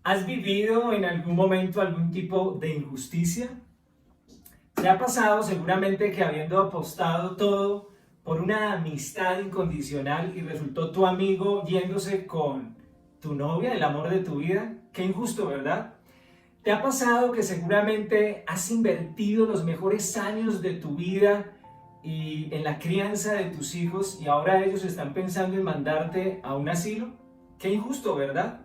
¿Has vivido en algún momento algún tipo de injusticia? ¿Te ha pasado seguramente que habiendo apostado todo por una amistad incondicional y resultó tu amigo yéndose con tu novia, el amor de tu vida? Qué injusto, ¿verdad? ¿Te ha pasado que seguramente has invertido los mejores años de tu vida y en la crianza de tus hijos y ahora ellos están pensando en mandarte a un asilo? Qué injusto, ¿verdad?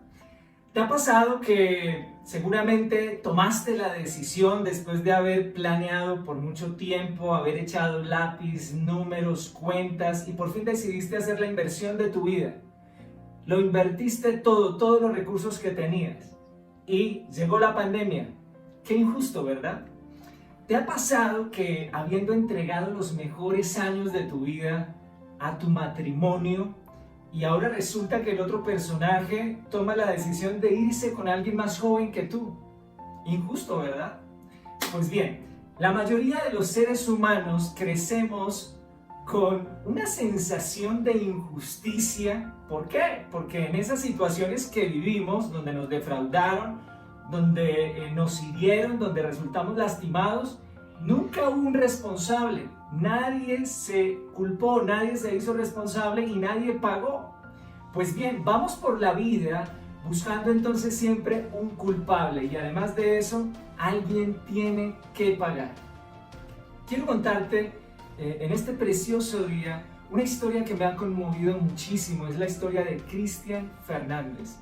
¿Te ha pasado que seguramente tomaste la decisión después de haber planeado por mucho tiempo, haber echado lápiz, números, cuentas y por fin decidiste hacer la inversión de tu vida? Lo invertiste todo, todos los recursos que tenías y llegó la pandemia. Qué injusto, ¿verdad? ¿Te ha pasado que habiendo entregado los mejores años de tu vida a tu matrimonio y ahora resulta que el otro personaje toma la decisión de irse con alguien más joven que tú? Injusto, ¿verdad? Pues bien, la mayoría de los seres humanos crecemos con una sensación de injusticia. ¿Por qué? Porque en esas situaciones que vivimos, donde nos defraudaron, donde nos hirieron, donde resultamos lastimados, nunca hubo un responsable. Nadie se culpó, nadie se hizo responsable y nadie pagó. Pues bien, vamos por la vida buscando entonces siempre un culpable y además de eso, alguien tiene que pagar. Quiero contarte en este precioso día una historia que me ha conmovido muchísimo. Es la historia de Cristian Fernández,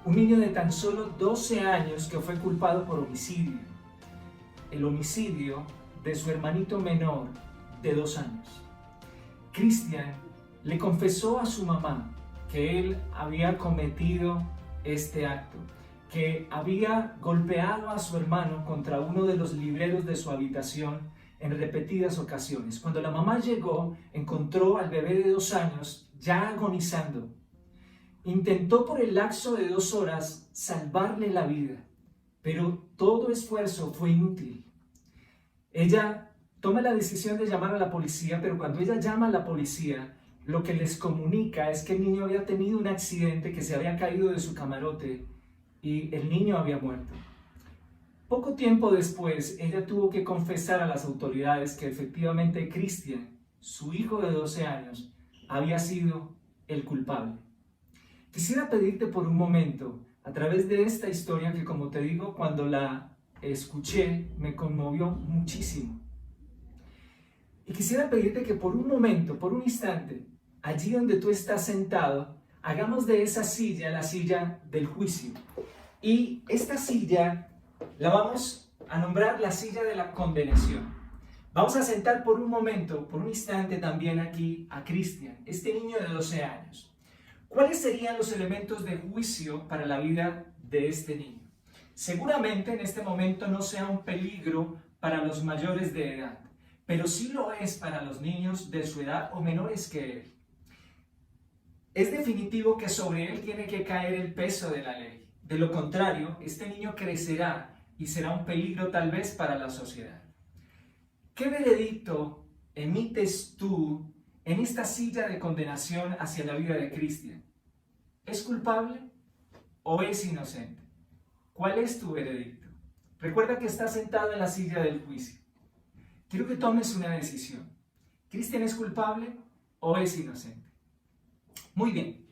un niño de tan solo 12 años que fue culpado por homicidio. El homicidio de su hermanito menor de 2 años. Cristian le confesó a su mamá que él había cometido este acto, que había golpeado a su hermano contra uno de los libreros de su habitación en repetidas ocasiones. Cuando la mamá llegó, encontró al bebé de 2 años ya agonizando. Intentó por el lapso de 2 horas salvarle la vida, pero todo esfuerzo fue inútil. Ella toma la decisión de llamar a la policía, pero cuando ella llama a la policía, lo que les comunica es que el niño había tenido un accidente, que se había caído de su camarote y el niño había muerto. Poco tiempo después, ella tuvo que confesar a las autoridades que efectivamente Cristian, su hijo de 12 años, había sido el culpable. Quisiera pedirte por un momento, a través de esta historia que, como te digo, cuando la escuché me conmovió muchísimo. Y quisiera pedirte que por un momento, por un instante, allí donde tú estás sentado, hagamos de esa silla la silla del juicio. Y esta silla la vamos a nombrar la silla de la condenación. Vamos a sentar por un momento, por un instante también aquí a Cristian, este niño de 12 años. ¿Cuáles serían los elementos de juicio para la vida de este niño? Seguramente en este momento no sea un peligro para los mayores de edad, pero sí lo es para los niños de su edad o menores que él. Es definitivo que sobre él tiene que caer el peso de la ley. De lo contrario, este niño crecerá y será un peligro tal vez para la sociedad. ¿Qué veredicto emites tú en esta silla de condenación hacia la vida de Cristian? ¿Es culpable o es inocente? ¿Cuál es tu veredicto? Recuerda que estás sentado en la silla del juicio. Quiero que tomes una decisión. ¿Cristian es culpable o es inocente? Muy bien.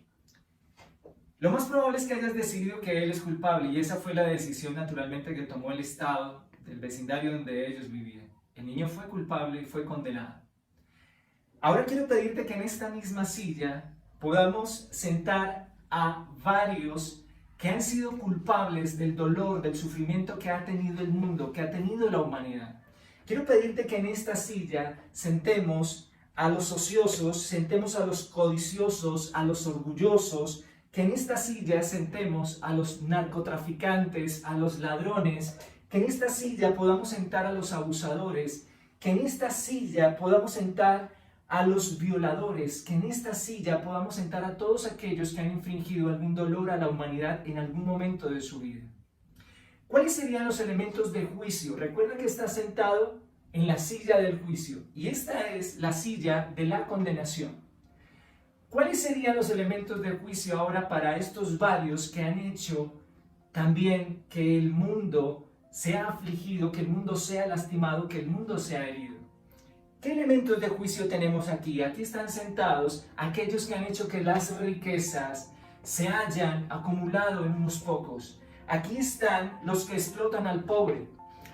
Lo más probable es que hayas decidido que él es culpable y esa fue la decisión naturalmente que tomó el Estado del vecindario donde ellos vivían. El niño fue culpable y fue condenado. Ahora quiero pedirte que en esta misma silla podamos sentar a varios que han sido culpables del dolor, del sufrimiento que ha tenido el mundo, que ha tenido la humanidad. Quiero pedirte que en esta silla sentemos a los ociosos, sentemos a los codiciosos, a los orgullosos, que en esta silla sentemos a los narcotraficantes, a los ladrones, que en esta silla podamos sentar a los abusadores, que en esta silla podamos sentar a los violadores, que en esta silla podamos sentar a todos aquellos que han infringido algún dolor a la humanidad en algún momento de su vida. ¿Cuáles serían los elementos de juicio? Recuerda que estás sentado en la silla del juicio y esta es la silla de la condenación. ¿Cuáles serían los elementos de juicio ahora para estos varios que han hecho también que el mundo sea afligido, que el mundo sea lastimado, que el mundo sea herido. ¿Qué elementos de juicio tenemos aquí? Aquí están sentados aquellos que han hecho que las riquezas se hayan acumulado en unos pocos. Aquí están los que explotan al pobre.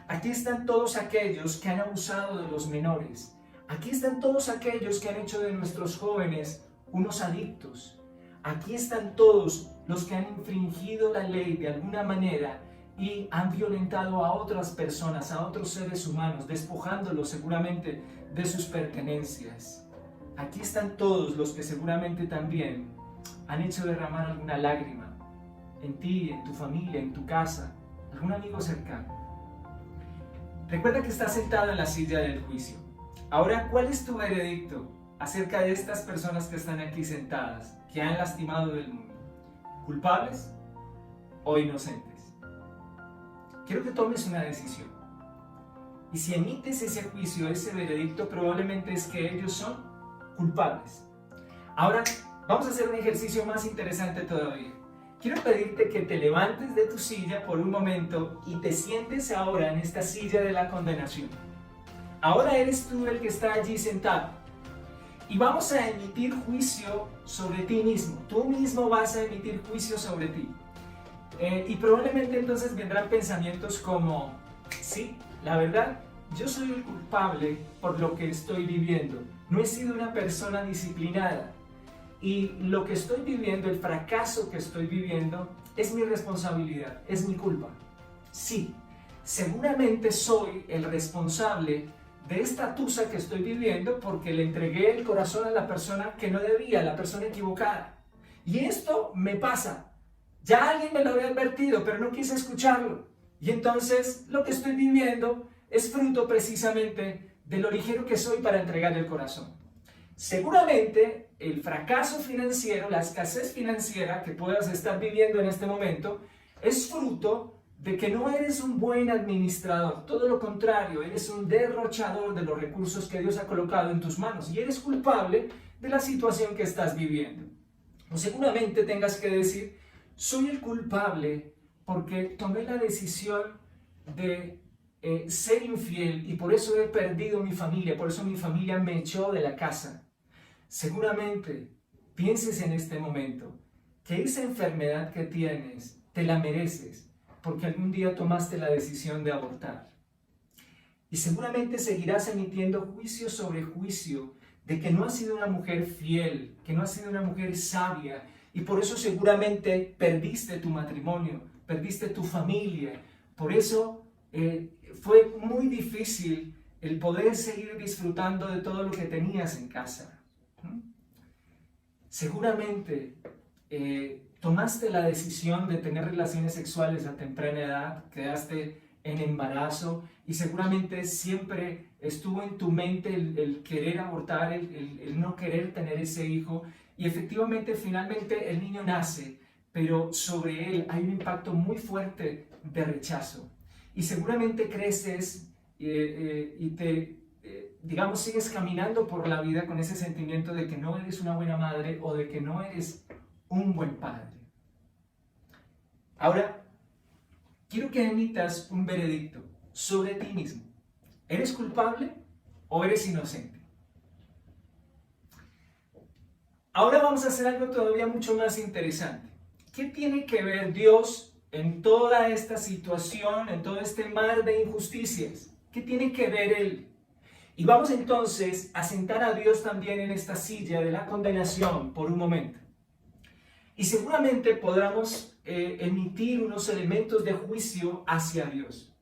Aquí están todos aquellos que han abusado de los menores. Aquí están todos aquellos que han hecho de nuestros jóvenes unos adictos. Aquí están todos los que han infringido la ley de alguna manera y han violentado a otras personas, a otros seres humanos, despojándolos seguramente de sus pertenencias. Aquí están todos los que seguramente también han hecho derramar alguna lágrima en ti, en tu familia, en tu casa, algún amigo cercano. Recuerda que estás sentado en la silla del juicio. Ahora, ¿cuál es tu veredicto acerca de estas personas que están aquí sentadas, que han lastimado del mundo? ¿Culpables o inocentes? Quiero que tomes una decisión. Y si emites ese juicio, ese veredicto, probablemente es que ellos son culpables. Ahora, vamos a hacer un ejercicio más interesante todavía. Quiero pedirte que te levantes de tu silla por un momento y te sientes ahora en esta silla de la condenación. Ahora eres tú el que está allí sentado. Y vamos a emitir juicio sobre ti mismo. Tú mismo vas a emitir juicio sobre ti. Y probablemente entonces vendrán pensamientos como, sí, la verdad, yo soy el culpable por lo que estoy viviendo. No he sido una persona disciplinada. Y lo que estoy viviendo, el fracaso que estoy viviendo, es mi responsabilidad, es mi culpa. Sí, seguramente soy el responsable de esta tusa que estoy viviendo porque le entregué el corazón a la persona que no debía, a la persona equivocada. Y esto me pasa. Ya alguien me lo había advertido, pero no quise escucharlo. Y entonces lo que estoy viviendo es fruto precisamente de lo ligero que soy para entregar el corazón. Seguramente el fracaso financiero, la escasez financiera que puedas estar viviendo en este momento, es fruto de que no eres un buen administrador. Todo lo contrario, eres un derrochador de los recursos que Dios ha colocado en tus manos y eres culpable de la situación que estás viviendo. O seguramente tengas que decir, soy el culpable porque tomé la decisión de ser infiel y por eso he perdido mi familia, por eso mi familia me echó de la casa. Seguramente pienses en este momento que esa enfermedad que tienes te la mereces porque algún día tomaste la decisión de abortar. Y seguramente seguirás emitiendo juicio sobre juicio de que no has sido una mujer fiel, que no has sido una mujer sabia, y por eso seguramente perdiste tu matrimonio, perdiste tu familia. Por eso fue muy difícil el poder seguir disfrutando de todo lo que tenías en casa. Seguramente tomaste la decisión de tener relaciones sexuales a temprana edad, quedaste en embarazo y seguramente siempre estuvo en tu mente el querer abortar, el no querer tener ese hijo. Y efectivamente, finalmente el niño nace, pero sobre él hay un impacto muy fuerte de rechazo. Y seguramente creces y digamos, sigues caminando por la vida con ese sentimiento de que no eres una buena madre o de que no eres un buen padre. Ahora, quiero que emitas un veredicto sobre ti mismo. ¿Eres culpable o eres inocente? Ahora vamos a hacer algo todavía mucho más interesante. ¿Qué tiene que ver Dios en toda esta situación, en todo este mar de injusticias? ¿Qué tiene que ver Él? Y vamos entonces a sentar a Dios también en esta silla de la condenación por un momento. Y seguramente podamos emitir unos elementos de juicio hacia Dios.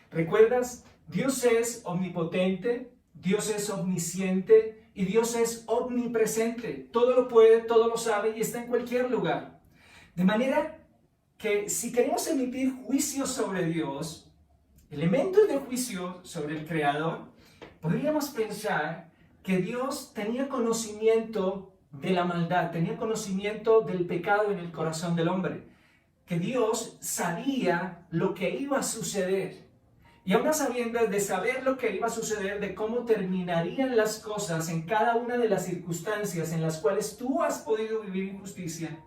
¿Recuerdas? Dios es omnipotente, Dios es omnisciente y Dios es omnipresente. Todo lo puede, todo lo sabe y está en cualquier lugar. De manera que si queremos emitir juicios sobre Dios, elementos de juicio sobre el Creador, podríamos pensar que Dios tenía conocimiento de la maldad, tenía conocimiento del pecado en el corazón del hombre, que Dios sabía lo que iba a suceder. Y aún sabiendo de saber lo que iba a suceder, de cómo terminarían las cosas en cada una de las circunstancias en las cuales tú has podido vivir injusticia,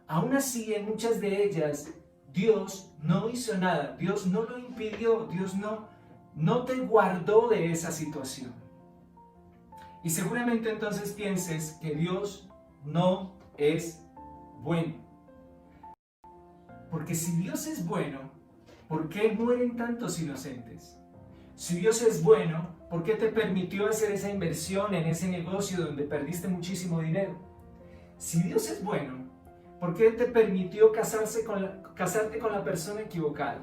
aún así en muchas de ellas Dios no hizo nada, Dios no lo impidió, Dios no te guardó de esa situación. Y seguramente entonces pienses que Dios no es bueno. Porque si Dios es bueno, ¿por qué mueren tantos inocentes? Si Dios es bueno, ¿por qué te permitió hacer esa inversión en ese negocio donde perdiste muchísimo dinero? Si Dios es bueno, ¿por qué te permitió casarte con la persona equivocada?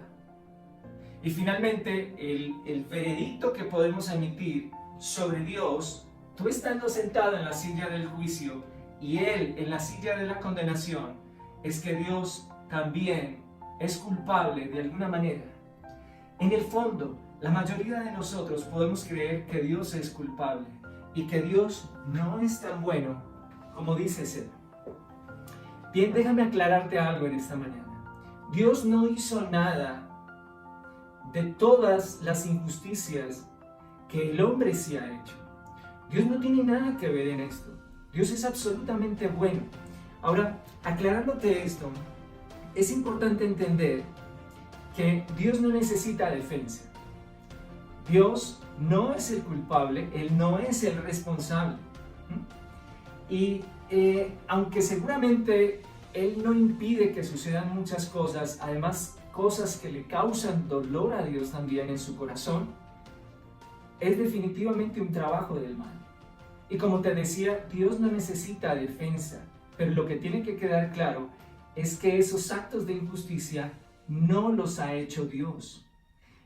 Y finalmente, el veredicto que podemos emitir sobre Dios, tú estando sentado en la silla del juicio y Él en la silla de la condenación, es que Dios también es culpable de alguna manera. En el fondo, la mayoría de nosotros podemos creer que Dios es culpable y que Dios no es tan bueno como dice ser. Bien, déjame aclararte algo en esta mañana. Dios no hizo nada de todas las injusticias que el hombre sí ha hecho. Dios no tiene nada que ver en esto. Dios es absolutamente bueno. Ahora, aclarándote esto, es importante entender que Dios no necesita defensa. Dios no es el culpable, Él no es el responsable. Y aunque seguramente Él no impide que sucedan muchas cosas, además cosas que le causan dolor a Dios también en su corazón, es definitivamente un trabajo del mal. Y como te decía, Dios no necesita defensa, pero lo que tiene que quedar claro es que esos actos de injusticia no los ha hecho Dios.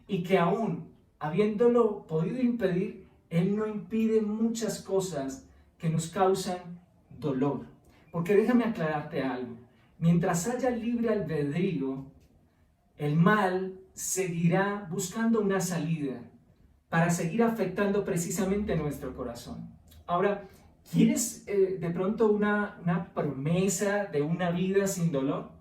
Y que aún habiéndolo podido impedir, Él no impide muchas cosas que nos causan dolor. Porque déjame aclararte algo. Mientras haya libre albedrío, el mal seguirá buscando una salida para seguir afectando precisamente nuestro corazón. Ahora, ¿quieres de pronto una promesa de una vida sin dolor?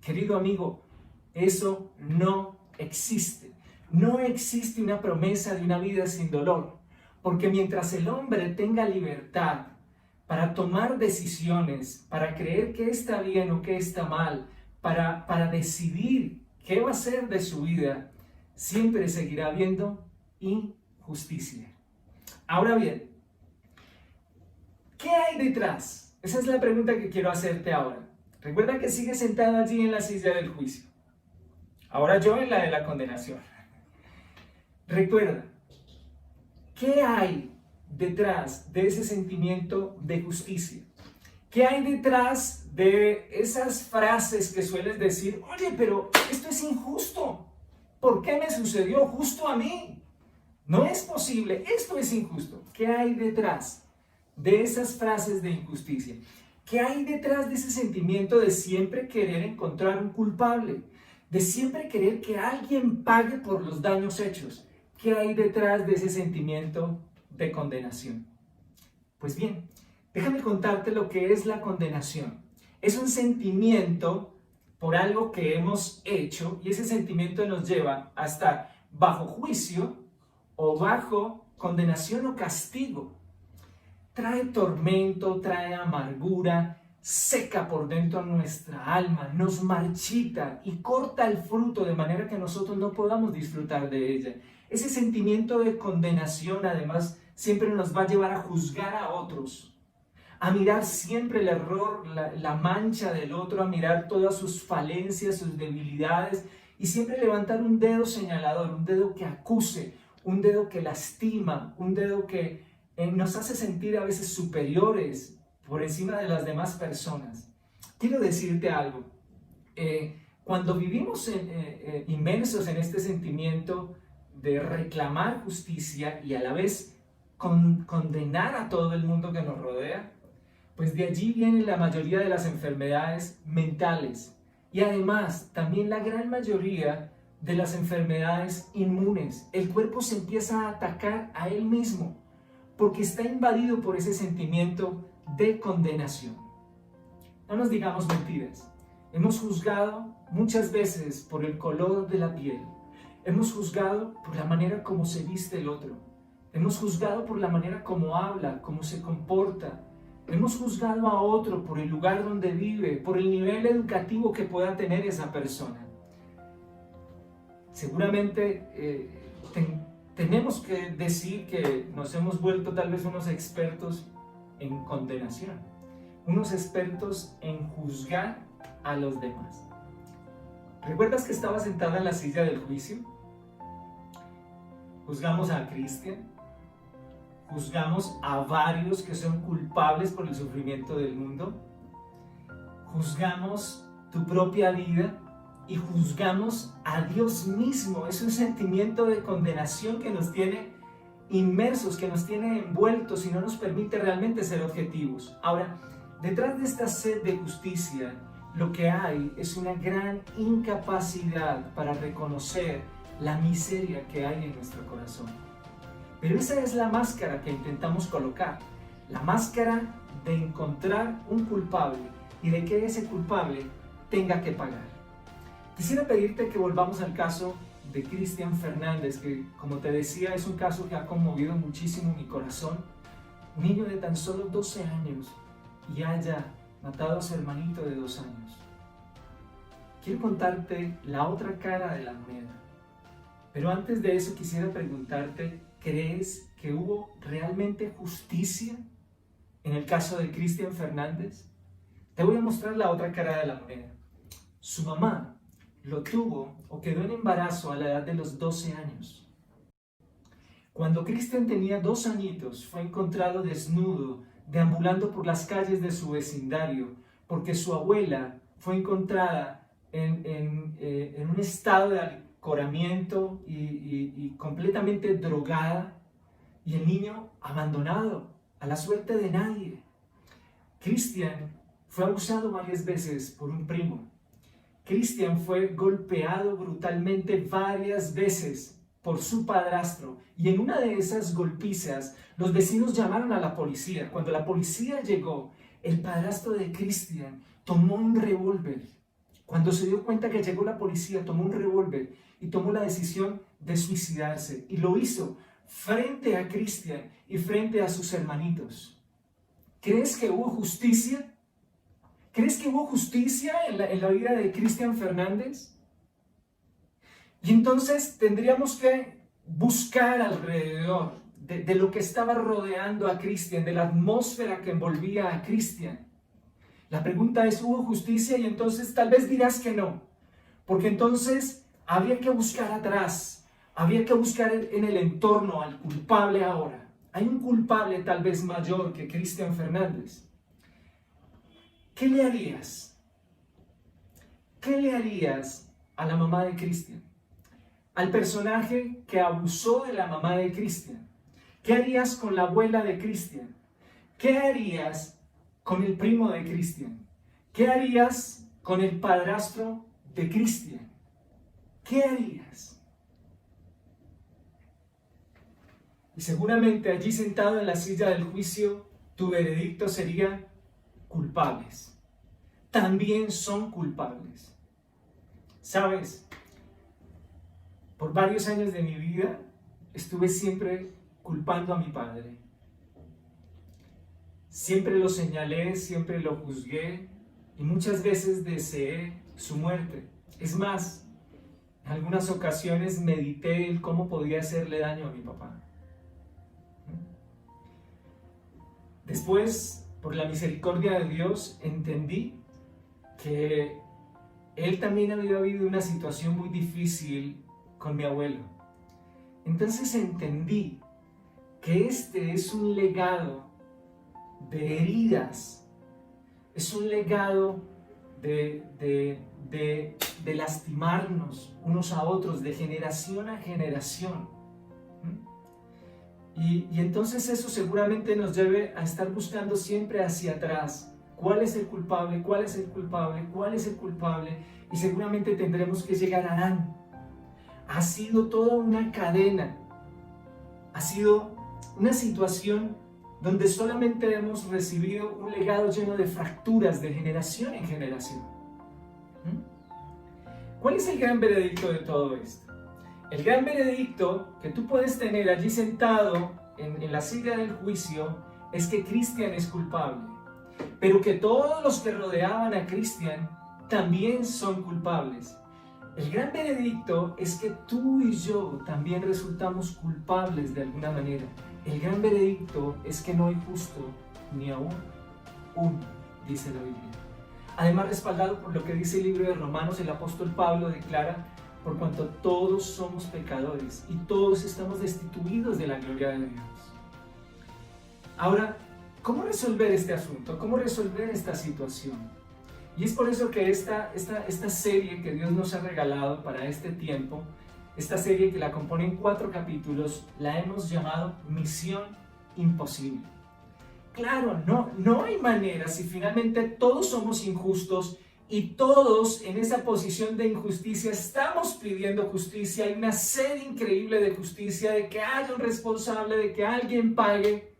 Querido amigo, eso no existe. No existe una promesa de una vida sin dolor, porque mientras el hombre tenga libertad para tomar decisiones, para creer qué está bien o qué está mal, para decidir qué va a ser de su vida, siempre seguirá habiendo injusticia. Ahora bien, ¿qué hay detrás? Esa es la pregunta que quiero hacerte ahora. Recuerda que sigues sentado allí en la silla del juicio. Ahora yo en la de la condenación. Recuerda, ¿qué hay detrás de ese sentimiento de justicia? ¿Qué hay detrás de esas frases que sueles decir? Oye, pero esto es injusto. ¿Por qué me sucedió justo a mí? No es posible, esto es injusto. ¿Qué hay detrás de esas frases de injusticia? ¿Qué hay detrás de ese sentimiento de siempre querer encontrar un culpable? De siempre querer que alguien pague por los daños hechos. ¿Qué hay detrás de ese sentimiento de condenación? Pues bien, déjame contarte lo que es la condenación. Es un sentimiento por algo que hemos hecho y ese sentimiento nos lleva a estar bajo juicio o bajo condenación o castigo. Trae tormento, trae amargura, seca por dentro nuestra alma, nos marchita y corta el fruto de manera que nosotros no podamos disfrutar de ella. Ese sentimiento de condenación además siempre nos va a llevar a juzgar a otros, a mirar siempre el error, la mancha del otro, a mirar todas sus falencias, sus debilidades y siempre levantar un dedo señalador, un dedo que acuse, un dedo que lastima, un dedo que nos hace sentir a veces superiores por encima de las demás personas. Quiero decirte algo, cuando vivimos inmersos en este sentimiento de reclamar justicia y a la vez condenar a todo el mundo que nos rodea, pues de allí vienen la mayoría de las enfermedades mentales y además también la gran mayoría de las enfermedades inmunes. El cuerpo se empieza a atacar a él mismo porque está invadido por ese sentimiento de condenación. No nos digamos mentiras. Hemos juzgado muchas veces por el color de la piel. Hemos juzgado por la manera como se viste el otro. Hemos juzgado por la manera como habla, cómo se comporta. Hemos juzgado a otro por el lugar donde vive, por el nivel educativo que pueda tener esa persona. Seguramente tenemos que decir que nos hemos vuelto tal vez unos expertos en condenación, unos expertos en juzgar a los demás. ¿Recuerdas que estaba sentada en la silla del juicio? Juzgamos a Cristian, juzgamos a varios que son culpables por el sufrimiento del mundo, juzgamos tu propia vida y juzgamos a Dios mismo. Es un sentimiento de condenación que nos tiene inmersos, que nos tiene envueltos y no nos permite realmente ser objetivos. Ahora, detrás de esta sed de justicia, lo que hay es una gran incapacidad para reconocer la miseria que hay en nuestro corazón. Pero esa es la máscara que intentamos colocar, la máscara de encontrar un culpable y de que ese culpable tenga que pagar. Quisiera pedirte que volvamos al caso de Cristian Fernández, que, como te decía, es un caso que ha conmovido muchísimo mi corazón. Un niño de tan solo 12 años y haya matado a su hermanito de 2 años. Quiero contarte la otra cara de la moneda. Pero antes de eso quisiera preguntarte, ¿crees que hubo realmente justicia en el caso de Cristian Fernández? Te voy a mostrar la otra cara de la moneda. Su mamá lo tuvo o quedó en embarazo a la edad de los 12 años. Cuando Cristian tenía 2 añitos, fue encontrado desnudo, deambulando por las calles de su vecindario, porque su abuela fue encontrada en un estado de acoramamiento y completamente drogada, y el niño abandonado a la suerte de nadie. Cristian fue abusado varias veces por un primo. Cristian fue golpeado brutalmente varias veces por su padrastro, y en una de esas golpizas los vecinos llamaron a la policía. Cuando la policía llegó, el padrastro de Cristian tomó un revólver. Cuando se dio cuenta que llegó la policía, tomó un revólver y tomó la decisión de suicidarse, y lo hizo frente a Cristian y frente a sus hermanitos. ¿Crees que hubo justicia? ¿Crees que hubo justicia en la vida de Cristian Fernández? Y entonces tendríamos que buscar alrededor de lo que estaba rodeando a Cristian, de la atmósfera que envolvía a Cristian. La pregunta es, ¿hubo justicia? Y entonces tal vez dirás que no, porque entonces había que buscar atrás, había que buscar en el entorno al culpable ahora. Hay un culpable tal vez mayor que Cristian Fernández. ¿Qué le harías? ¿Qué le harías a la mamá de Cristian? Al personaje que abusó de la mamá de Cristian. ¿Qué harías con la abuela de Cristian? ¿Qué harías con el primo de Cristian? ¿Qué harías con el padrastro de Cristian? ¿Qué harías? Y seguramente allí sentado en la silla del juicio, tu veredicto sería: culpables. También son culpables. ¿Sabes? Por varios años de mi vida estuve siempre culpando a mi padre. Siempre lo señalé, siempre lo juzgué y muchas veces deseé su muerte. Es más, en algunas ocasiones medité el cómo podía hacerle daño a mi papá. Después, por la misericordia de Dios, entendí que él también había vivido una situación muy difícil con mi abuelo. Entonces entendí que este es un legado de heridas, es un legado de lastimarnos unos a otros, de generación a generación. Y entonces eso seguramente nos lleve a estar buscando siempre hacia atrás. ¿Cuál es el culpable? ¿Cuál es el culpable? ¿Cuál es el culpable? Y seguramente tendremos que llegar a Adán. Ha sido toda una cadena. Ha sido una situación donde solamente hemos recibido un legado lleno de fracturas de generación en generación. ¿Cuál es el gran veredicto de todo esto? El gran veredicto que tú puedes tener allí sentado en la silla del juicio es que Cristian es culpable. pero que todos los que rodeaban a Cristian también son culpables. El gran veredicto es que tú y yo también resultamos culpables de alguna manera. El gran veredicto es que no hay justo ni aún uno, dice la Biblia. Además, respaldado por lo que dice el libro de Romanos, el apóstol Pablo declara: por cuanto todos somos pecadores y todos estamos destituidos de la gloria de Dios. Ahora, ¿cómo resolver este asunto? ¿Cómo resolver esta situación? Y es por eso que esta serie que Dios nos ha regalado para este tiempo, esta serie que la componen 4 capítulos, la hemos llamado Misión Imposible. Claro, no hay manera si finalmente todos somos injustos y todos en esa posición de injusticia estamos pidiendo justicia. Hay una sed increíble de justicia, de que haya un responsable, de que alguien pague.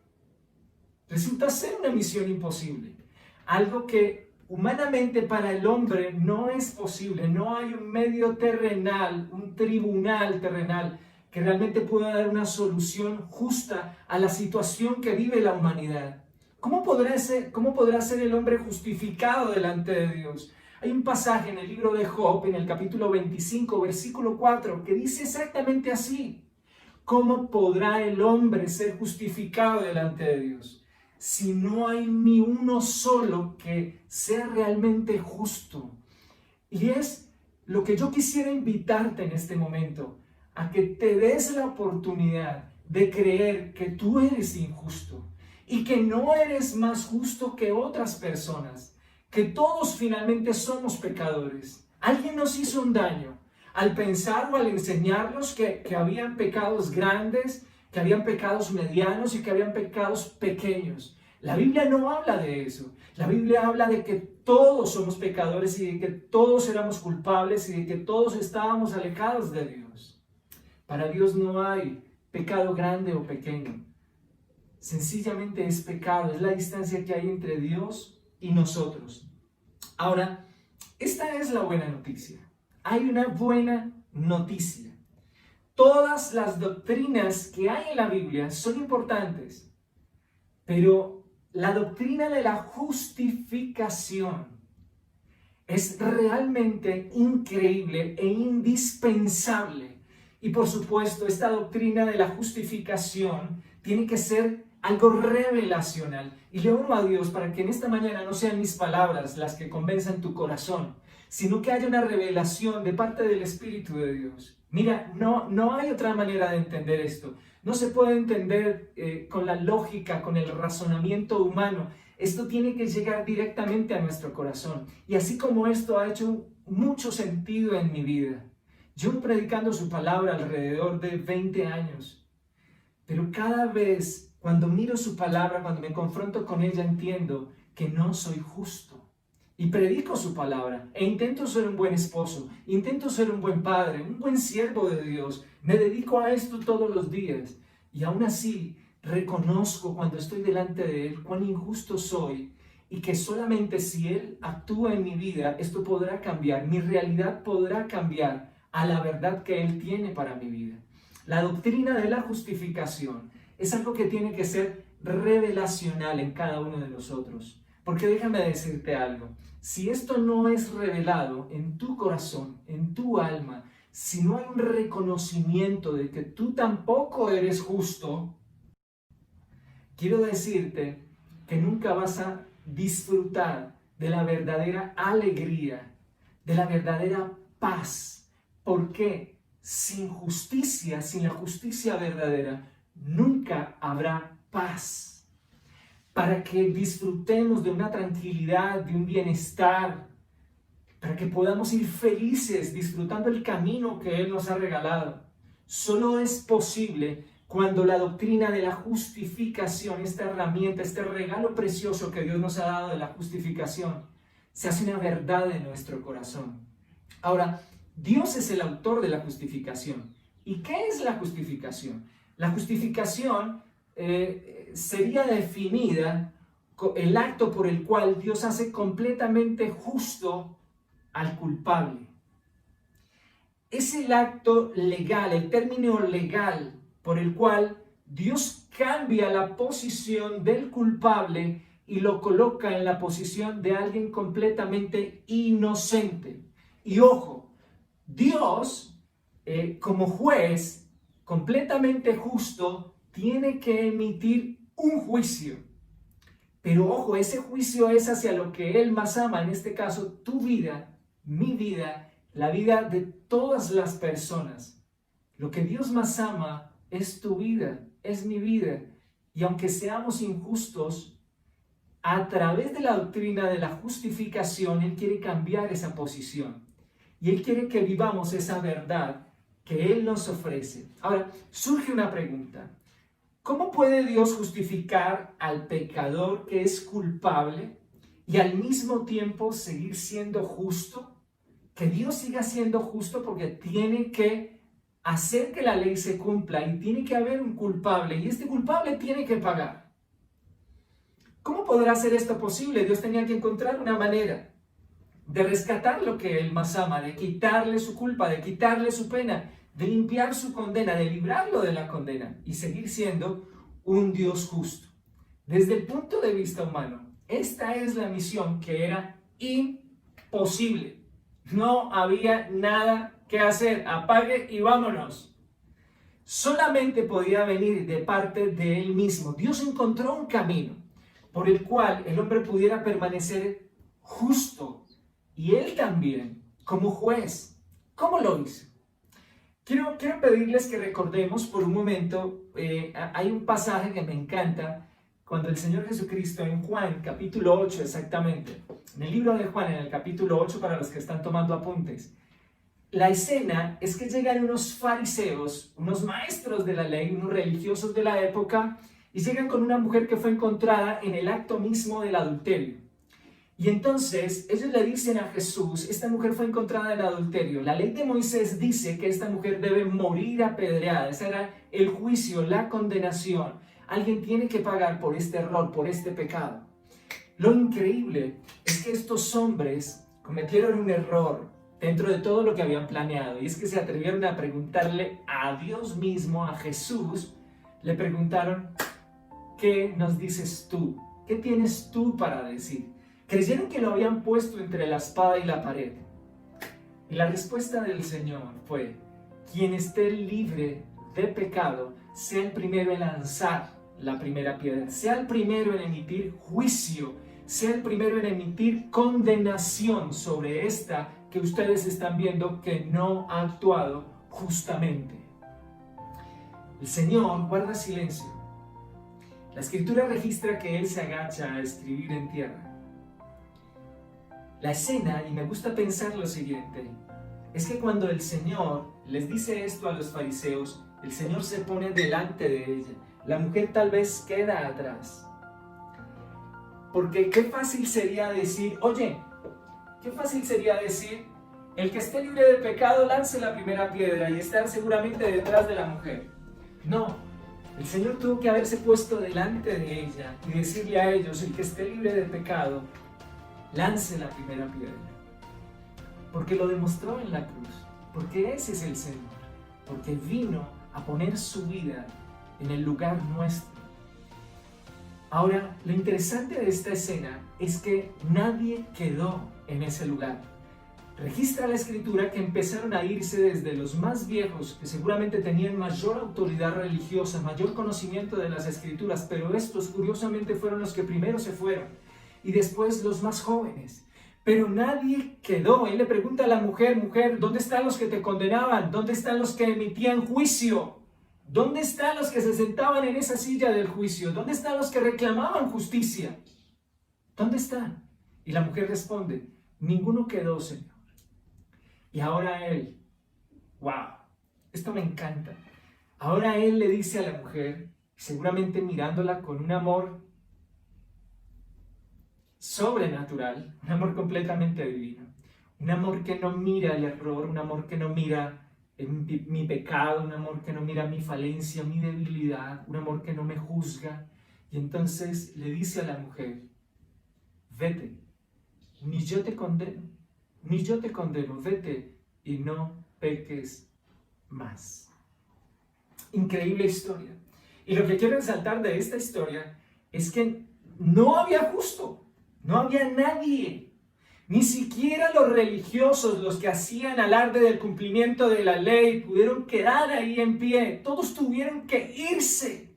Resulta ser una misión imposible. Algo que humanamente para el hombre no es posible. No hay un medio terrenal, un tribunal terrenal que realmente pueda dar una solución justa a la situación que vive la humanidad. ¿Cómo podrá ser el hombre justificado delante de Dios? Hay un pasaje en el libro de Job, en el capítulo 25, versículo 4, que dice exactamente así: ¿cómo podrá el hombre ser justificado delante de Dios si no hay ni uno solo que sea realmente justo? Y es lo que yo quisiera invitarte en este momento, a que te des la oportunidad de creer que tú eres injusto y que no eres más justo que otras personas, que todos finalmente somos pecadores. Alguien nos hizo un daño al pensar o al enseñarnos que habían pecados grandes, que habían pecados medianos y que habían pecados pequeños. La Biblia no habla de eso. La Biblia habla de que todos somos pecadores y de que todos éramos culpables y de que todos estábamos alejados de Dios. Para Dios no hay pecado grande o pequeño. Sencillamente es pecado, es la distancia que hay entre Dios y nosotros. Ahora, esta es la buena noticia. Hay una buena noticia. Todas las doctrinas que hay en la Biblia son importantes, pero la doctrina de la justificación es realmente increíble e indispensable. Y por supuesto, esta doctrina de la justificación tiene que ser algo revelacional. Y le oro a Dios para que en esta mañana no sean mis palabras las que convenzan tu corazón, sino que haya una revelación de parte del Espíritu de Dios. Mira, no hay otra manera de entender esto. No se puede entender con la lógica, con el razonamiento humano. Esto tiene que llegar directamente a nuestro corazón. Y así como esto ha hecho mucho sentido en mi vida. Yo predicando su palabra alrededor de 20 años. Pero cada vez cuando miro su palabra, cuando me confronto con ella, entiendo que no soy justo. Y predico su palabra e intento ser un buen esposo, intento ser un buen padre, un buen siervo de Dios. Me dedico a esto todos los días. Y aún así reconozco cuando estoy delante de Él cuán injusto soy y que solamente si Él actúa en mi vida, esto podrá cambiar, mi realidad podrá cambiar a la verdad que Él tiene para mi vida. La doctrina de la justificación es algo que tiene que ser revelacional en cada uno de nosotros. Porque déjame decirte algo, si esto no es revelado en tu corazón, en tu alma, si no hay un reconocimiento de que tú tampoco eres justo, quiero decirte que nunca vas a disfrutar de la verdadera alegría, de la verdadera paz. ¿Por qué? Sin justicia, sin la justicia verdadera, nunca habrá paz. Para que disfrutemos de una tranquilidad, de un bienestar, para que podamos ir felices disfrutando el camino que Él nos ha regalado. Solo es posible cuando la doctrina de la justificación, esta herramienta, este regalo precioso que Dios nos ha dado de la justificación, se hace una verdad en nuestro corazón. Ahora, Dios es el autor de la justificación. ¿Y qué es la justificación? La justificación sería definida el acto por el cual Dios hace completamente justo al culpable. Es el acto legal, el término legal por el cual Dios cambia la posición del culpable y lo coloca en la posición de alguien completamente inocente. Y ojo, Dios, como juez completamente justo, tiene que emitir un juicio. Pero ojo, ese juicio es hacia lo que Él más ama, en este caso tu vida, mi vida, la vida de todas las personas. Lo que Dios más ama es tu vida, es mi vida. Y aunque seamos injustos, a través de la doctrina de la justificación, Él quiere cambiar esa posición. Y Él quiere que vivamos esa verdad que Él nos ofrece. Ahora, surge una pregunta. ¿Cómo puede Dios justificar al pecador que es culpable y al mismo tiempo seguir siendo justo? Que Dios siga siendo justo porque tiene que hacer que la ley se cumpla y tiene que haber un culpable y este culpable tiene que pagar. ¿Cómo podrá ser esto posible? Dios tenía que encontrar una manera de rescatar lo que Él más ama, de quitarle su culpa, de quitarle su pena, de limpiar su condena, de librarlo de la condena y seguir siendo un Dios justo. Desde el punto de vista humano, esta es la misión que era imposible. No había nada que hacer. Apague y vámonos. Solamente podía venir de parte de Él mismo. Dios encontró un camino por el cual el hombre pudiera permanecer justo. Y Él también, como juez. ¿Cómo lo hizo? Quiero pedirles que recordemos por un momento, hay un pasaje que me encanta, cuando el Señor Jesucristo en Juan, capítulo 8 exactamente, en el libro de Juan, en el capítulo 8 para los que están tomando apuntes, la escena es que llegan unos fariseos, unos maestros de la ley, unos religiosos de la época, y llegan con una mujer que fue encontrada en el acto mismo del adulterio. Y entonces ellos le dicen a Jesús, esta mujer fue encontrada en adulterio. La ley de Moisés dice que esta mujer debe morir apedreada. Ese era el juicio, la condenación. Alguien tiene que pagar por este error, por este pecado. Lo increíble es que estos hombres cometieron un error dentro de todo lo que habían planeado. Y es que se atrevieron a preguntarle a Dios mismo, a Jesús. Le preguntaron, ¿qué nos dices tú? ¿Qué tienes tú para decir? Creyeron que lo habían puesto entre la espada y la pared. Y la respuesta del Señor fue, quien esté libre de pecado, sea el primero en lanzar la primera piedra, sea el primero en emitir juicio, sea el primero en emitir condenación sobre esta que ustedes están viendo que no ha actuado justamente. El Señor guarda silencio. La Escritura registra que Él se agacha a escribir en tierra. La escena, y me gusta pensar lo siguiente, es que cuando el Señor les dice esto a los fariseos, el Señor se pone delante de ella. La mujer tal vez queda atrás. Porque qué fácil sería decir, oye, qué fácil sería decir, el que esté libre de pecado lance la primera piedra y estar seguramente detrás de la mujer. No, el Señor tuvo que haberse puesto delante de ella y decirle a ellos, el que esté libre de pecado, lance la primera piedra. Porque lo demostró en la cruz. Porque ese es el Señor. Porque vino a poner su vida en el lugar nuestro. Ahora, lo interesante de esta escena es que nadie quedó en ese lugar. Registra la Escritura que empezaron a irse desde los más viejos, que seguramente tenían mayor autoridad religiosa, mayor conocimiento de las Escrituras, pero estos curiosamente fueron los que primero se fueron. Y después los más jóvenes. Pero nadie quedó. Él le pregunta a la mujer, mujer, ¿dónde están los que te condenaban? ¿Dónde están los que emitían juicio? ¿Dónde están los que se sentaban en esa silla del juicio? ¿Dónde están los que reclamaban justicia? ¿Dónde están? Y la mujer responde, ninguno quedó, Señor. Y ahora él, wow, esto me encanta. Ahora él le dice a la mujer, seguramente mirándola con un amor sobrenatural, un amor completamente divino, un amor que no mira el error, un amor que no mira mi pecado, un amor que no mira mi falencia, mi debilidad, un amor que no me juzga. Y entonces le dice a la mujer, vete, ni yo te condeno, vete y no peques más. Increíble historia. Y lo que quiero resaltar de esta historia es que no había justo, no había nadie. Ni siquiera los religiosos, los que hacían alarde del cumplimiento de la ley, pudieron quedar ahí en pie. Todos tuvieron que irse.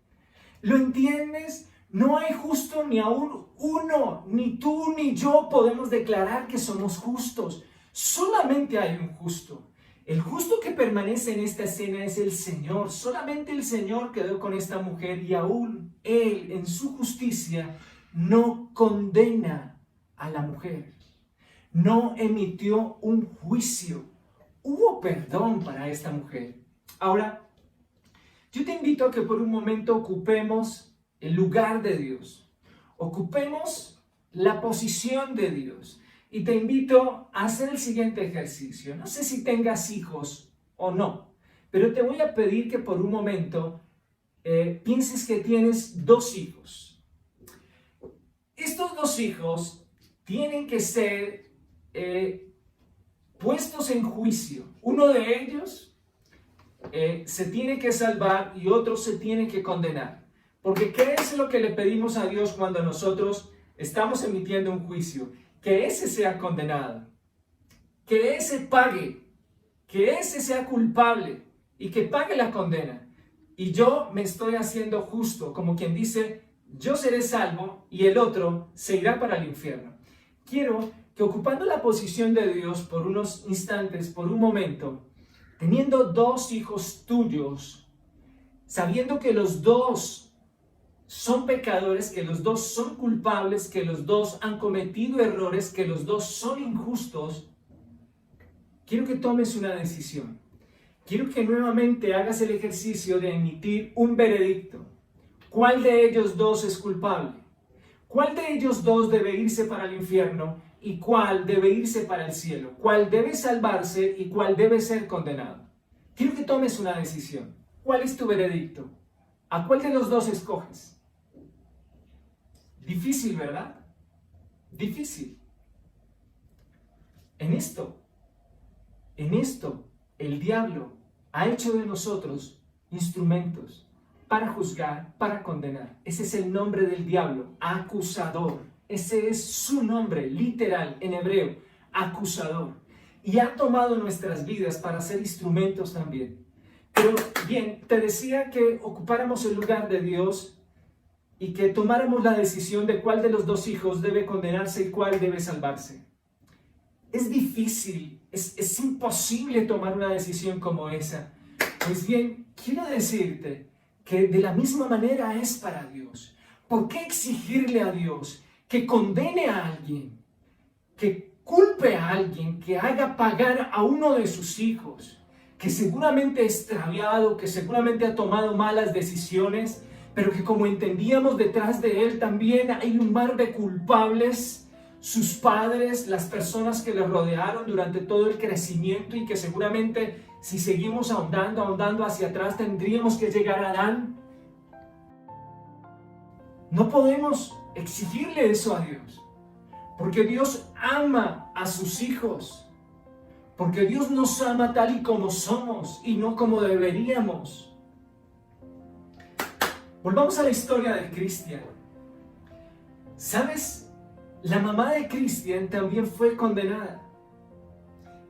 ¿Lo entiendes? No hay justo ni aún uno. Ni tú ni yo podemos declarar que somos justos. Solamente hay un justo. El justo que permanece en esta escena es el Señor. Solamente el Señor quedó con esta mujer y aún Él, en su justicia, no condena a la mujer. No emitió un juicio. Hubo perdón para esta mujer. Ahora, yo te invito a que por un momento ocupemos el lugar de Dios. Ocupemos la posición de Dios. Y te invito a hacer el siguiente ejercicio. No sé si tengas hijos o no, pero te voy a pedir que por un momento pienses que tienes 2 hijos. Estos 2 hijos tienen que ser puestos en juicio. Uno de ellos se tiene que salvar y otro se tiene que condenar. Porque ¿qué es lo que le pedimos a Dios cuando nosotros estamos emitiendo un juicio? Que ese sea condenado, que ese pague, que ese sea culpable y que pague la condena. Y yo me estoy haciendo justo, como quien dice, yo seré salvo y el otro se irá para el infierno. Quiero que ocupando la posición de Dios por unos instantes, por un momento, teniendo 2 hijos tuyos, sabiendo que los 2 son pecadores, que los 2 son culpables, que los 2 han cometido errores, que los 2 son injustos, quiero que tomes una decisión. Quiero que nuevamente hagas el ejercicio de emitir un veredicto. ¿Cuál de ellos 2 es culpable? ¿Cuál de ellos 2 debe irse para el infierno y cuál debe irse para el cielo? ¿Cuál debe salvarse y cuál debe ser condenado? Quiero que tomes una decisión. ¿Cuál es tu veredicto? ¿A cuál de los 2 escoges? Difícil, ¿verdad? Difícil. En esto, el diablo ha hecho de nosotros instrumentos para juzgar, para condenar. Ese es el nombre del diablo, acusador. Ese es su nombre, literal, en hebreo, acusador. Y ha tomado nuestras vidas para ser instrumentos también. Pero bien, te decía que ocupáramos el lugar de Dios y que tomáramos la decisión de cuál de los 2 hijos debe condenarse y cuál debe salvarse. Es difícil, es imposible tomar una decisión como esa. Pues bien, quiero decirte que de la misma manera es para Dios. ¿Por qué exigirle a Dios que condene a alguien, que culpe a alguien, que haga pagar a uno de sus hijos, que seguramente es extraviado, que seguramente ha tomado malas decisiones, pero que como entendíamos detrás de él también hay un mar de culpables, sus padres, las personas que le rodearon durante todo el crecimiento y que seguramente si seguimos ahondando hacia atrás tendríamos que llegar a Adán? No podemos exigirle eso a Dios, porque Dios ama a sus hijos, porque Dios nos ama tal y como somos y no como deberíamos. Volvamos a la historia de Cristian. ¿Sabes? La mamá de Cristian también fue condenada.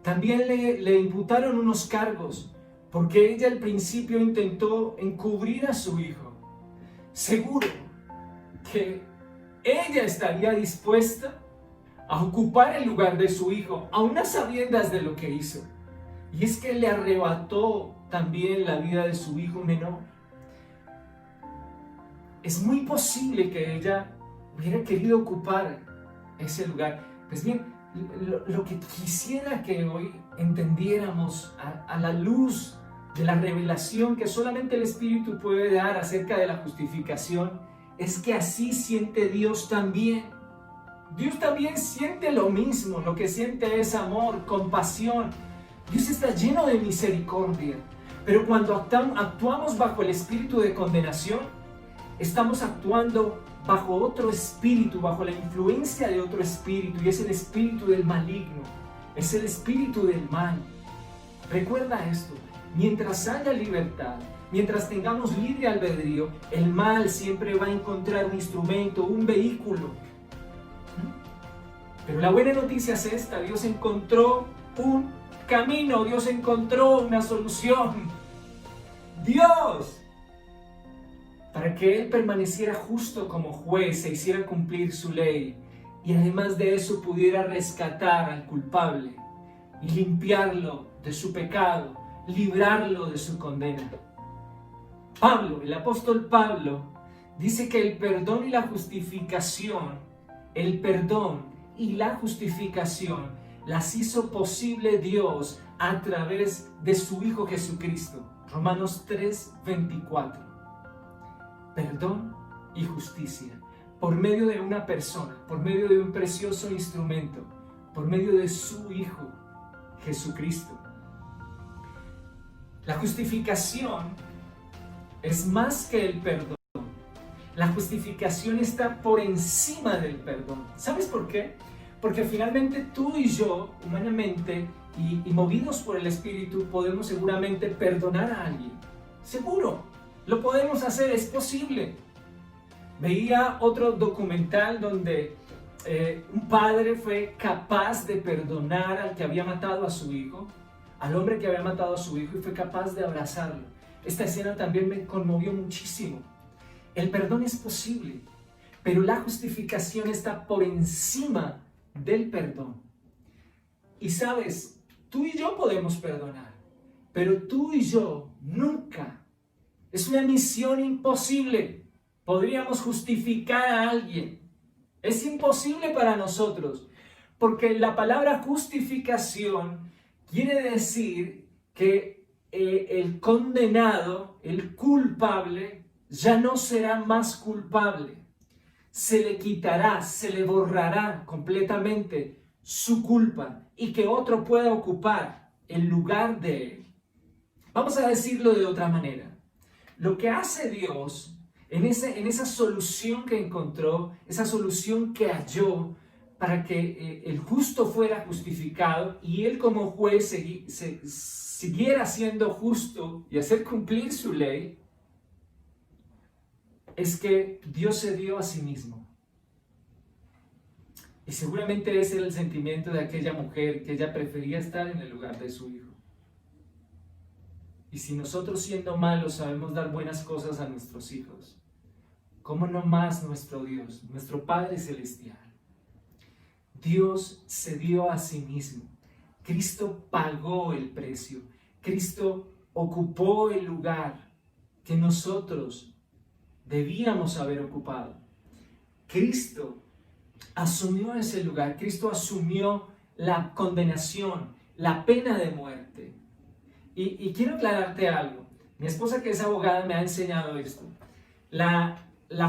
También le imputaron unos cargos porque ella al principio intentó encubrir a su hijo. Seguro que ella estaría dispuesta a ocupar el lugar de su hijo, aun a sabiendas de lo que hizo. Y es que le arrebató también la vida de su hijo menor. Es muy posible que ella hubiera querido ocupar ese lugar. Pues bien, lo que quisiera que hoy entendiéramos a la luz de la revelación que solamente el Espíritu puede dar acerca de la justificación, es que así siente Dios también. Dios también siente lo mismo, lo que siente es amor, compasión. Dios está lleno de misericordia, pero cuando actuamos bajo el espíritu de condenación, estamos actuando bajo otro espíritu, bajo la influencia de otro espíritu, y es el espíritu del maligno, es el espíritu del mal. Recuerda esto, Mientras haya libertad, mientras tengamos libre albedrío, el mal siempre va a encontrar un instrumento, un vehículo. Pero la buena noticia es esta: Dios encontró un camino, Dios encontró una solución. Dios, para que Él permaneciera justo como juez e hiciera cumplir su ley, y además de eso pudiera rescatar al culpable y limpiarlo de su pecado, librarlo de su condena. Pablo, el apóstol Pablo, dice que el perdón y la justificación, las hizo posible Dios a través de su Hijo Jesucristo. Romanos 3:24. Perdón y justicia por medio de una persona, por medio de un precioso instrumento, por medio de su Hijo Jesucristo. La justificación es más que el perdón. La justificación está por encima del perdón. ¿Sabes por qué? Porque finalmente tú y yo, humanamente y movidos por el Espíritu, podemos seguramente perdonar a alguien. Seguro, lo podemos hacer, es posible. Veía otro documental donde un padre fue capaz de perdonar al que había matado a su hijo, al hombre que había matado a su hijo, y fue capaz de abrazarlo. Esta escena también me conmovió muchísimo. El perdón es posible, pero la justificación está por encima del perdón. Y sabes, tú y yo podemos perdonar, pero tú y yo nunca. Es una misión imposible. Podríamos justificar a alguien. Es imposible para nosotros, porque la palabra justificación quiere decir que el condenado, el culpable, ya no será más culpable. Se le quitará, se le borrará completamente su culpa y que otro pueda ocupar el lugar de él. Vamos a decirlo de otra manera. Lo que hace Dios en esa solución que encontró, esa solución que halló para que el justo fuera justificado y él como juez siguiera siendo justo y hacer cumplir su ley, es que Dios se dio a sí mismo. Y seguramente ese era el sentimiento de aquella mujer, que ella prefería estar en el lugar de su hijo. Y si nosotros, siendo malos, sabemos dar buenas cosas a nuestros hijos, ¿cómo no más nuestro Dios, nuestro Padre Celestial? Dios se dio a sí mismo. Cristo pagó el precio. Cristo ocupó el lugar que nosotros debíamos haber ocupado. Cristo asumió ese lugar. Cristo asumió la condenación, la pena de muerte. Y quiero aclararte algo. Mi esposa, que es abogada, me ha enseñado esto. La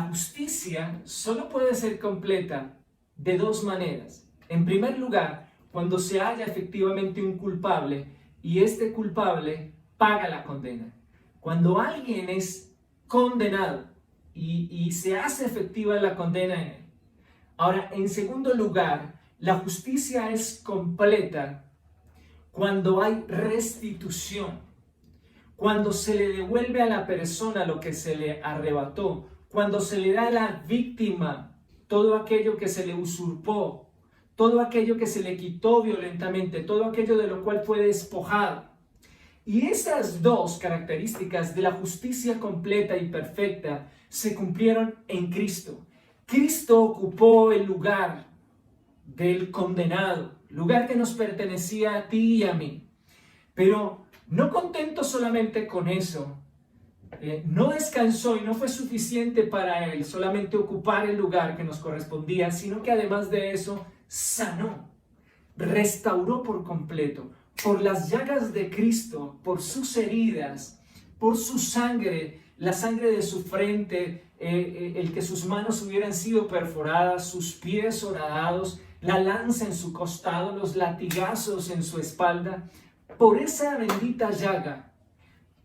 justicia solo puede ser completa de dos maneras. En primer lugar, cuando se halla efectivamente un culpable y este culpable paga la condena. Cuando alguien es condenado y se hace efectiva la condena en él. Ahora, en segundo lugar, la justicia es completa cuando hay restitución, cuando se le devuelve a la persona lo que se le arrebató, cuando se le da a la víctima todo aquello que se le usurpó, todo aquello que se le quitó violentamente, todo aquello de lo cual fue despojado. Y esas dos características de la justicia completa y perfecta se cumplieron en Cristo. Cristo ocupó el lugar del condenado, lugar que nos pertenecía a ti y a mí. Pero no contento solamente con eso, no descansó y no fue suficiente para él solamente ocupar el lugar que nos correspondía, sino que además de eso sanó, restauró por completo. Por las llagas de Cristo, por sus heridas, por su sangre, la sangre de su frente, el que sus manos hubieran sido perforadas, sus pies horadados, la lanza en su costado, los latigazos en su espalda. Por esa bendita llaga,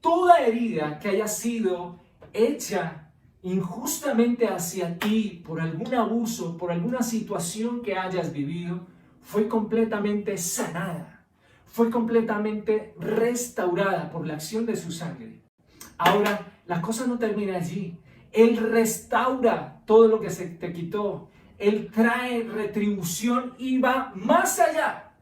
toda herida que haya sido hecha injustamente hacia ti por algún abuso, por alguna situación que hayas vivido, fue completamente sanada. fue completamente restaurada por la acción de su sangre. Ahora, la cosa no termina allí. Él restaura todo lo que se te quitó. Él trae retribución y va más allá.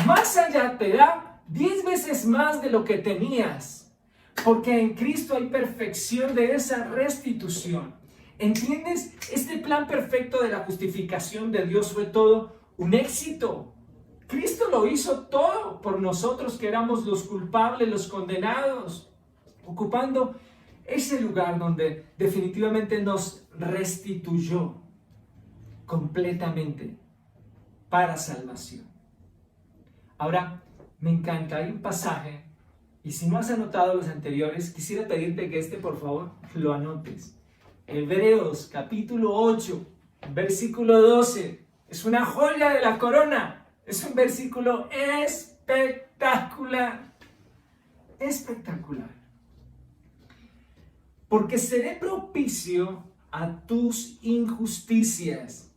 Más allá, te da 10 veces más de lo que tenías. Porque en Cristo hay perfección de esa restitución. ¿Entiendes? Este plan perfecto de la justificación de Dios fue todo un éxito. Cristo lo hizo todo por nosotros que éramos los culpables, los condenados, ocupando ese lugar donde definitivamente nos restituyó completamente para salvación. Ahora, me encanta, hay un pasaje, y si no has anotado los anteriores, quisiera pedirte que por favor lo anotes. Hebreos capítulo 8, versículo 12, es una joya de la corona, es un versículo espectacular, espectacular. Porque seré propicio a tus injusticias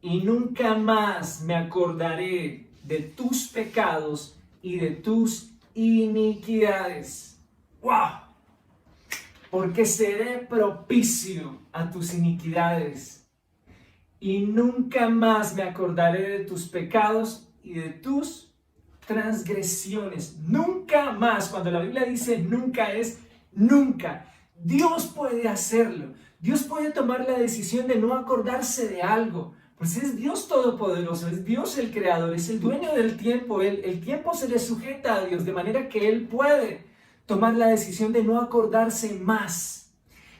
y nunca más me acordaré de tus pecados y de tus iniquidades. ¡Wow! Porque seré propicio a tus iniquidades y nunca más me acordaré de tus pecados y de tus transgresiones. Nunca más. Cuando la Biblia dice nunca, es nunca. Dios puede hacerlo. Dios puede tomar la decisión de no acordarse de algo. Pues es Dios todopoderoso, es Dios el creador, es el dueño del tiempo. El tiempo se le sujeta a Dios, de manera que Él puede tomar la decisión de no acordarse más.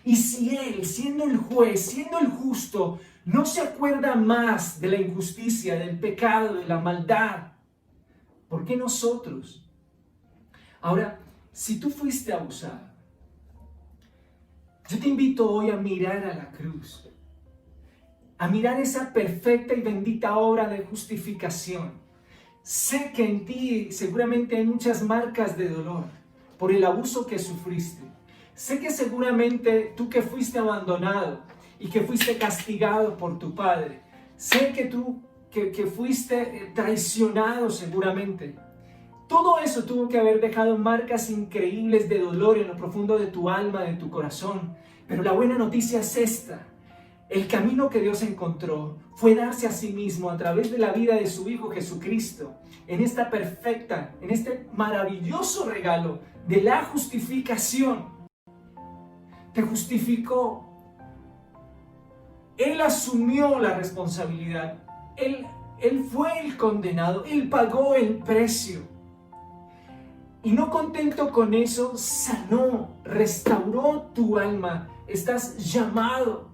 Y si Él, siendo el juez, siendo el justo, no se acuerda más de la injusticia, del pecado, de la maldad, ¿por qué nosotros? Ahora, si tú fuiste abusado, yo te invito hoy a mirar a la cruz, a mirar esa perfecta y bendita obra de justificación. Sé que en ti seguramente hay muchas marcas de dolor por el abuso que sufriste. Sé que seguramente tú que fuiste abandonado y que fuiste castigado por tu padre. Sé que tú que fuiste traicionado seguramente. Todo eso tuvo que haber dejado marcas increíbles de dolor en lo profundo de tu alma, de tu corazón. Pero la buena noticia es esta. El camino que Dios encontró fue darse a sí mismo a través de la vida de su Hijo Jesucristo, en esta perfecta, en este maravilloso regalo de la justificación. Te justificó. Él asumió la responsabilidad. Él fue el condenado. Él pagó el precio. Y no contento con eso, sanó, restauró tu alma. Estás llamado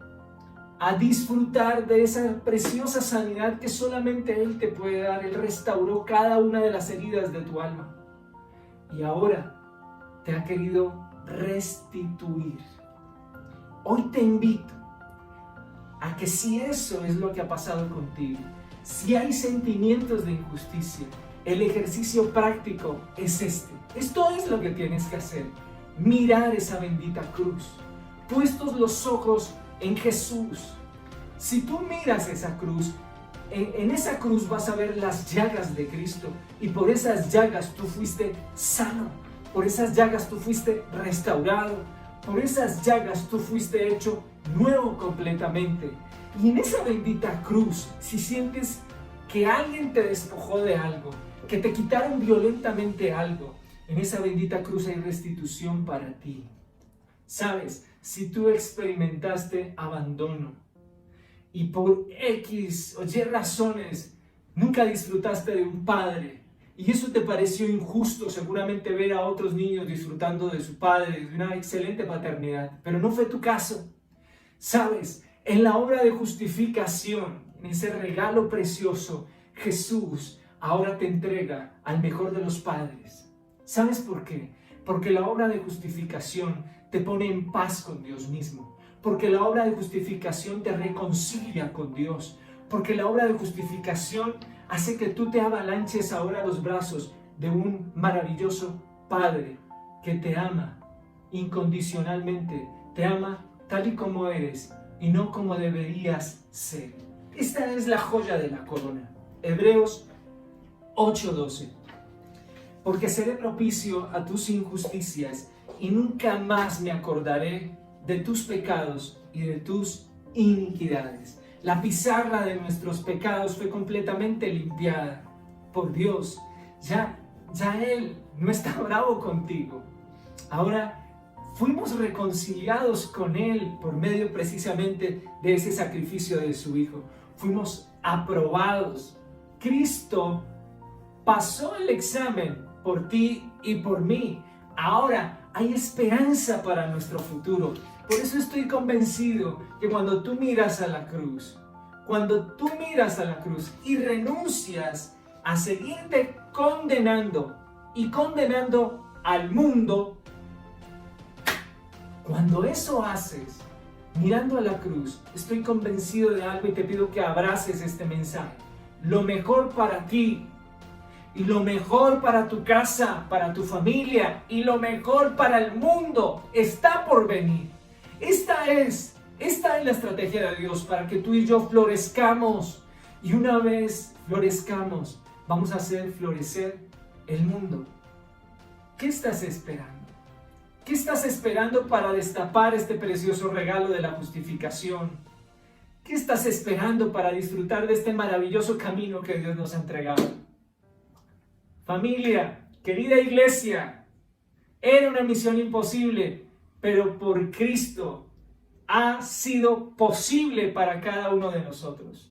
a disfrutar de esa preciosa sanidad que solamente Él te puede dar. Él restauró cada una de las heridas de tu alma. Y ahora te ha querido restituir. Hoy te invito a que si eso es lo que ha pasado contigo, si hay sentimientos de injusticia, el ejercicio práctico es este. Esto es lo que tienes que hacer. Mirar esa bendita cruz. Puestos los ojos en Jesús. Si tú miras esa cruz, en esa cruz vas a ver las llagas de Cristo. Y por esas llagas tú fuiste sano. Por esas llagas tú fuiste restaurado. Por esas llagas tú fuiste hecho nuevo completamente. Y en esa bendita cruz, si sientes que alguien te despojó de algo, que te quitaron violentamente algo, en esa bendita cruz hay restitución para ti. ¿Sabes? Si tú experimentaste abandono y por X o Y razones nunca disfrutaste de un padre y eso te pareció injusto, seguramente ver a otros niños disfrutando de su padre, de una excelente paternidad, pero no fue tu caso. ¿Sabes? En la obra de justificación, en ese regalo precioso, Jesús ahora te entrega al mejor de los padres. ¿Sabes por qué? Porque la obra de justificación te pone en paz con Dios mismo. Porque la obra de justificación te reconcilia con Dios. Porque la obra de justificación hace que tú te avalanches ahora a los brazos de un maravilloso Padre que te ama incondicionalmente. Te ama tal y como eres y no como deberías ser. Esta es la joya de la corona. Hebreos 8:12. porque seré propicio a tus injusticias y nunca más me acordaré de tus pecados y de tus iniquidades. La pizarra de nuestros pecados fue completamente limpiada por Dios. Ya Él no está bravo contigo. Ahora fuimos reconciliados con Él por medio precisamente de ese sacrificio de su Hijo. Fuimos aprobados. Cristo pasó el examen por ti y por mí. Ahora hay esperanza para nuestro futuro. Por eso estoy convencido que cuando tú miras a la cruz, y renuncias a seguirte condenando y condenando al mundo, cuando eso haces, mirando a la cruz, estoy convencido de algo y te pido que abraces este mensaje. Lo mejor para ti y lo mejor para tu casa, para tu familia y lo mejor para el mundo está por venir. Esta es la estrategia de Dios para que tú y yo florezcamos. Y una vez florezcamos, vamos a hacer florecer el mundo. ¿Qué estás esperando? ¿Qué estás esperando para destapar este precioso regalo de la justificación? ¿Qué estás esperando para disfrutar de este maravilloso camino que Dios nos ha entregado? Familia, querida iglesia, era una misión imposible, pero por Cristo ha sido posible para cada uno de nosotros.